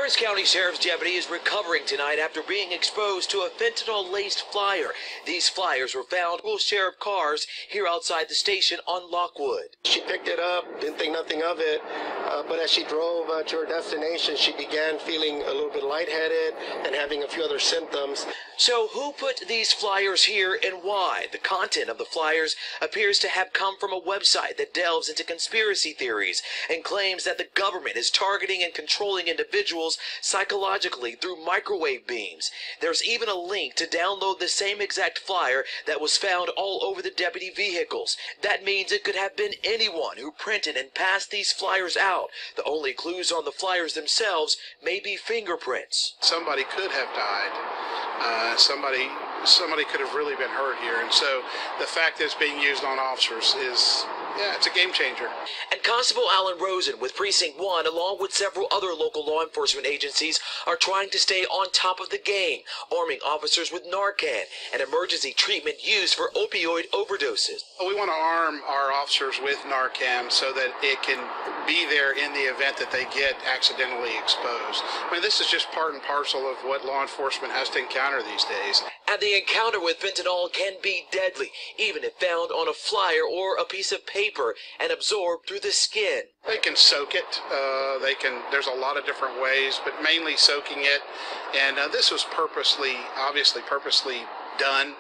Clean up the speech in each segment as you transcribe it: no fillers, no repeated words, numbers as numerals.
Harris County Sheriff's deputy is recovering tonight after being exposed to a fentanyl-laced flyer. These flyers were found in sheriff cars here outside the station on Lockwood. She picked it up, didn't think nothing of it, but as she drove to her destination, she began feeling a little bit lightheaded and having a few other symptoms. So who put these flyers here and why? The content of the flyers appears to have come from a website that delves into conspiracy theories and claims that the government is targeting and controlling individuals psychologically through microwave beams. There's even a link to download the same exact flyer that was found all over the deputy vehicles. That means it could have been anyone who printed and passed these flyers out. The only clues on the flyers themselves may be fingerprints. Somebody could have died. Somebody could have really been hurt here, and so the fact that it's being used on officers is, yeah, it's a game changer. And Constable Alan Rosen with Precinct 1, along with several other local law enforcement agencies, are trying to stay on top of the game, arming officers with Narcan, an emergency treatment used for opioid overdoses. We want to arm our officers with Narcan so that it can be there in the event that they get accidentally exposed. I mean, this is just part and parcel of what law enforcement has to encounter these days. And the encounter with fentanyl can be deadly, even if found on a flyer or a piece of paper and absorbed through the skin. They can soak it. There's a lot of different ways, but mainly soaking it. And this was obviously purposely done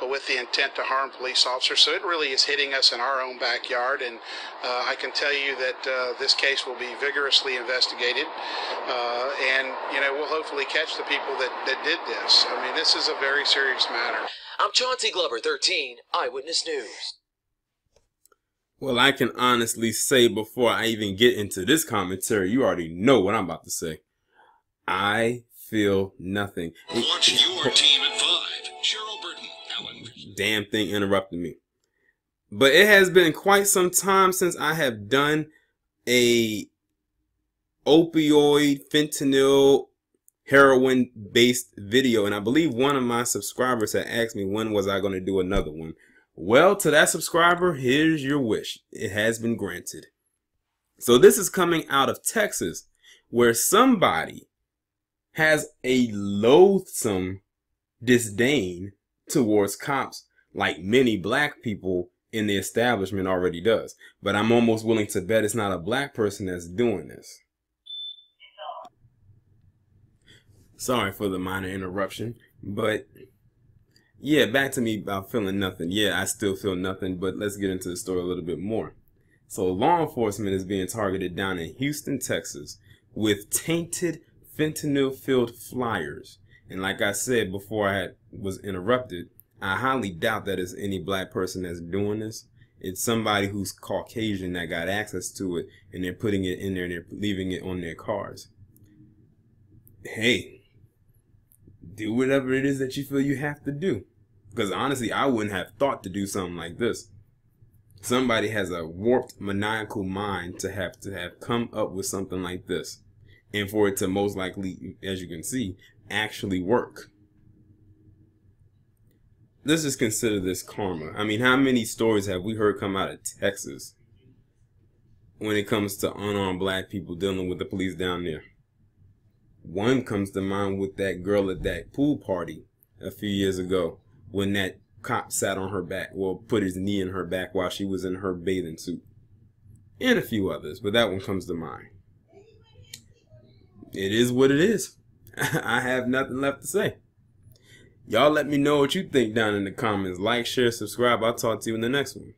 with the intent to harm police officers. So it really is hitting us in our own backyard. And I can tell you that this case will be vigorously investigated. And, we'll hopefully catch the people that did this. I mean, this is a very serious matter. I'm Chauncey Glover, 13, Eyewitness News. Well, I can honestly say before I even get into this commentary, you already know what I'm about to say. I feel nothing. Watch your team at 5. Cheryl Burton, Alan. Damn thing interrupted me. But it has been quite some time since I have done a opioid, fentanyl, heroin based video, and I believe one of my subscribers had asked me when was I going to do another one. Well, to that subscriber, here's your wish. It has been granted. So this is coming out of Texas, where somebody has a loathsome disdain towards cops, like many black people in the establishment already does. But I'm almost willing to bet it's not a black person that's doing this. Sorry for the minor interruption, but yeah, back to me about feeling nothing. Yeah, I still feel nothing, but let's get into the story a little bit more. So law enforcement is being targeted down in Houston, Texas with tainted fentanyl-filled flyers. And like I said before I was interrupted, I highly doubt that it's any black person that's doing this. It's somebody who's Caucasian that got access to it, and they're putting it in there and they're leaving it on their cars. Hey, do whatever it is that you feel you have to do. Because honestly, I wouldn't have thought to do something like this. Somebody has a warped, maniacal mind to have come up with something like this. And for it to most likely, as you can see, actually work. Let's just consider this karma. I mean, how many stories have we heard come out of Texas when it comes to unarmed black people dealing with the police down there? One comes to mind with that girl at that pool party a few years ago when that cop sat on her back, well, put his knee in her back while she was in her bathing suit. And a few others, but that one comes to mind. It is what it is. I have nothing left to say. Y'all let me know what you think down in the comments. Like, share, subscribe. I'll talk to you in the next one.